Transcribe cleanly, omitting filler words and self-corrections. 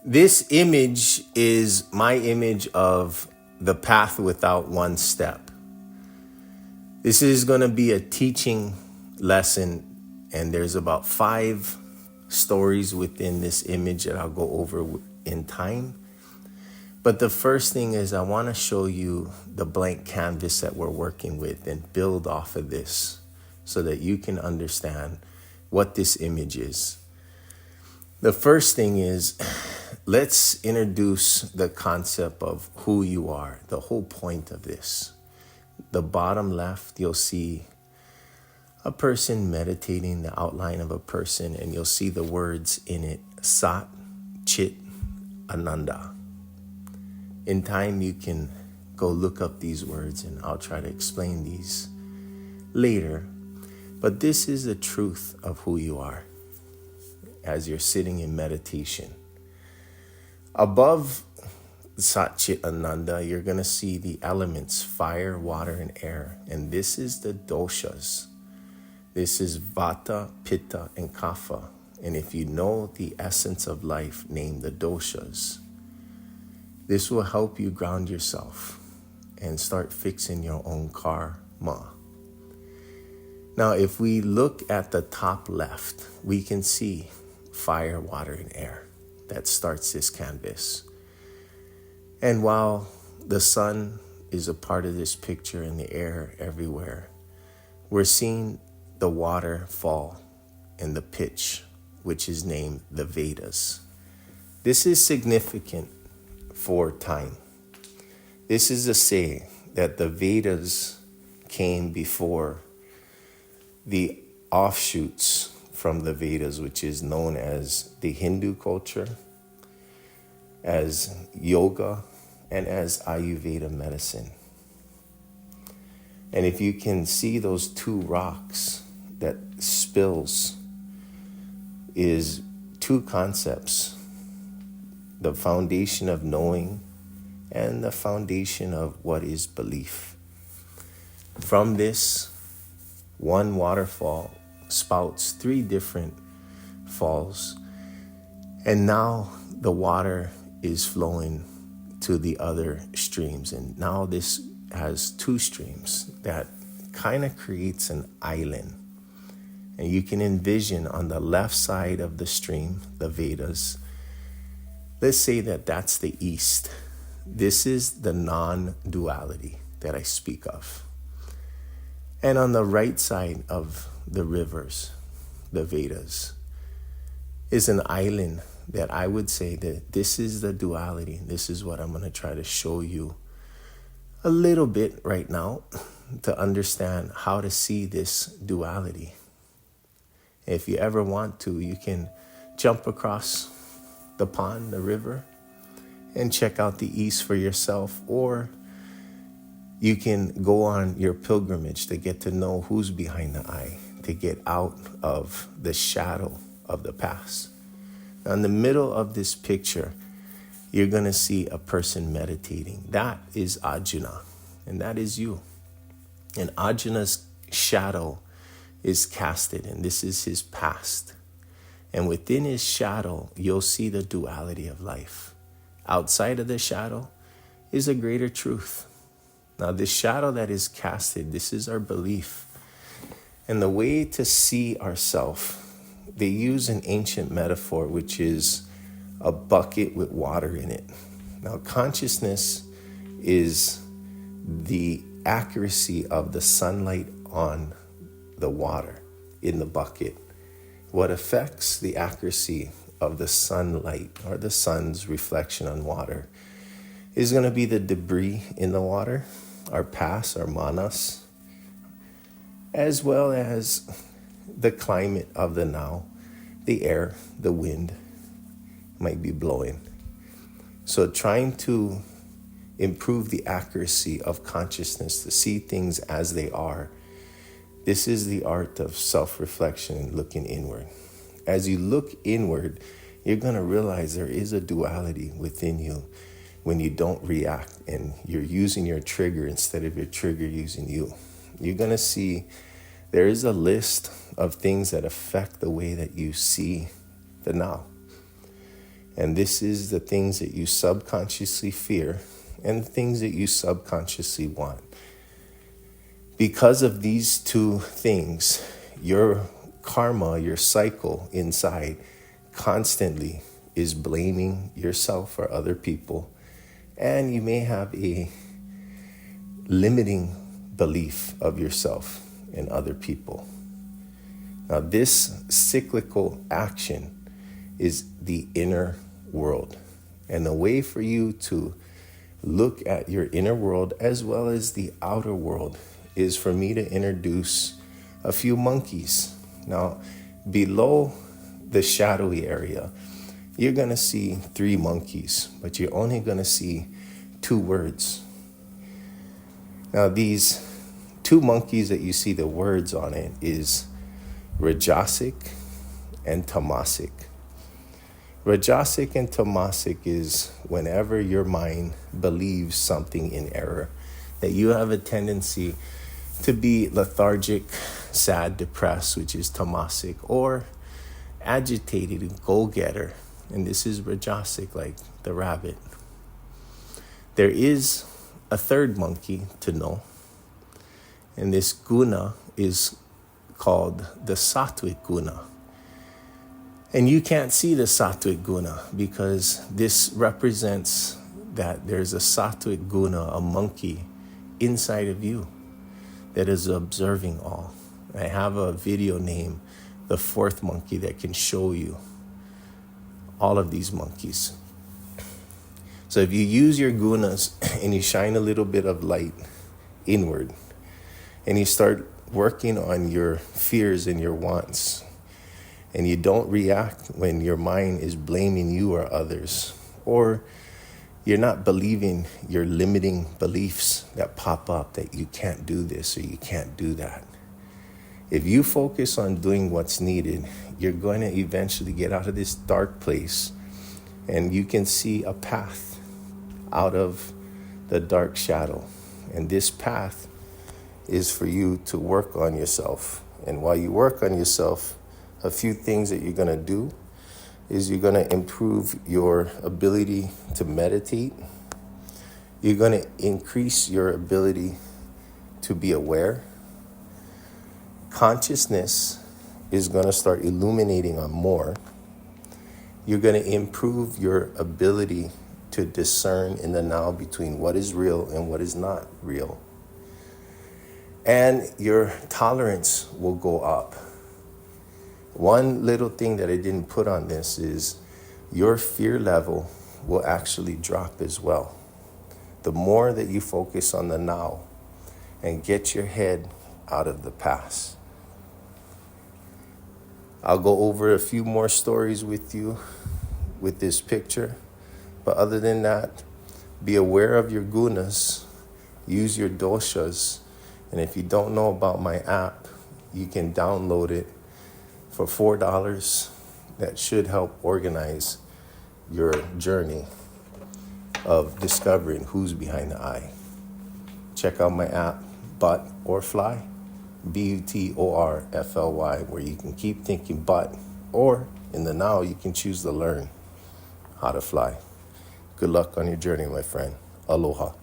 This image is my image of the path without one step. This is going to be a teaching lesson, and there's about 5 stories within this image that I'll go over in time. But the first thing is I want to show you the blank canvas that we're working with and build off of this so that you can understand what this image is. The first thing is, let's introduce the concept of who you are, the whole point of this. The bottom left, you'll see a person meditating, the outline of a person, and you'll see the words in it, Sat, Chit, Ananda. In time, you can go look up these words, and I'll try to explain these later. But this is the truth of who you are as you're sitting in meditation. Above Sat Chit Ananda, you're going to see the elements, fire, water, and air. And this is the doshas. This is Vata, Pitta, and Kapha. And if you know the essence of life, name the doshas. This will help you ground yourself and start fixing your own karma. Now, if we look at the top left, we can see fire, water, and air. That starts this canvas. And while the sun is a part of this picture and the air everywhere, we're seeing the water fall and the pitch, which is named the Vedas. This is significant for time. This is a saying that the Vedas came before the offshoots from the Vedas, which is known as the Hindu culture, as yoga, and as Ayurveda medicine. And if you can see those 2 rocks that spills is 2 concepts: the foundation of knowing and the foundation of what is belief. From this, one waterfall spouts 3 different falls, and now the water is flowing to the other streams, and now this has 2 streams that kind of creates an island. And you can envision on the left side of the stream, the Vedas, let's say that that's the east. This is the non-duality that I speak of. And on the right side of the rivers, the Vedas, is an island that I would say that this is the duality. This is what I'm going to try to show you a little bit right now to understand how to see this duality. If you ever want to, you can jump across the pond, the river, and check out the east for yourself, or you can go on your pilgrimage to get to know who's behind the eye, to get out of the shadow of the past. Now, in the middle of this picture, you're going to see a person meditating. That is Arjuna, and that is you. And Arjuna's shadow is casted, and this is his past. And within his shadow, you'll see the duality of life. Outside of the shadow is a greater truth. Now, this shadow that is casted, this is our belief. And the way to see ourselves, they use an ancient metaphor, which is a bucket with water in it. Now, consciousness is the accuracy of the sunlight on the water in the bucket. What affects the accuracy of the sunlight or the sun's reflection on water is going to be the debris in the water, our past, our manas, as well as the climate of the now, the air, the wind might be blowing. So trying to improve the accuracy of consciousness to see things as they are, this is the art of self-reflection and looking inward. As you look inward, you're going to realize there is a duality within you when you don't react and you're using your trigger instead of your trigger using you. You're going to see there is a list of things that affect the way that you see the now. And this is the things that you subconsciously fear and the things that you subconsciously want. Because of these two things, your karma, your cycle inside constantly is blaming yourself or other people. And you may have a limiting belief of yourself and other people. Now, this cyclical action is the inner world. And the way for you to look at your inner world as well as the outer world is for me to introduce a few monkeys. Now, below the shadowy area, you're going to see 3 monkeys, but you're only going to see 2 words. Now, these 2 monkeys that you see the words on it is Rajasic and Tamasic. Rajasic and Tamasic is whenever your mind believes something in error, that you have a tendency to be lethargic, sad, depressed, which is Tamasic, or agitated, go-getter, and this is Rajasic, like the rabbit. There is a 3rd monkey to know, and this guna is called the Sattvic guna. And you can't see the Sattvic guna because this represents that there's a Sattvic guna, a monkey, inside of you that is observing all. I have a video named The 4th Monkey that can show you all of these monkeys. So if you use your gunas and you shine a little bit of light inward and you start working on your fears and your wants, and you don't react when your mind is blaming you or others, or you're not believing your limiting beliefs that pop up that you can't do this or you can't do that. If you focus on doing what's needed, you're going to eventually get out of this dark place and you can see a path out of the dark shadow. And this path is for you to work on yourself. And while you work on yourself, a few things that you're going to do is you're going to improve your ability to meditate. You're going to increase your ability to be aware. Consciousness is going to start illuminating on more. You're going to improve your ability to discern in the now between what is real and what is not real. And your tolerance will go up. One little thing that I didn't put on this is your fear level will actually drop as well. The more that you focus on the now and get your head out of the past. I'll go over a few more stories with you with this picture. But other than that, be aware of your gunas, use your doshas. And if you don't know about my app, you can download it for $4. That should help organize your journey of discovering who's behind the eye. Check out my app, But or Fly, BUTORFLY, where you can keep thinking but, or in the now you can choose to learn how to fly. Good luck on your journey, my friend. Aloha.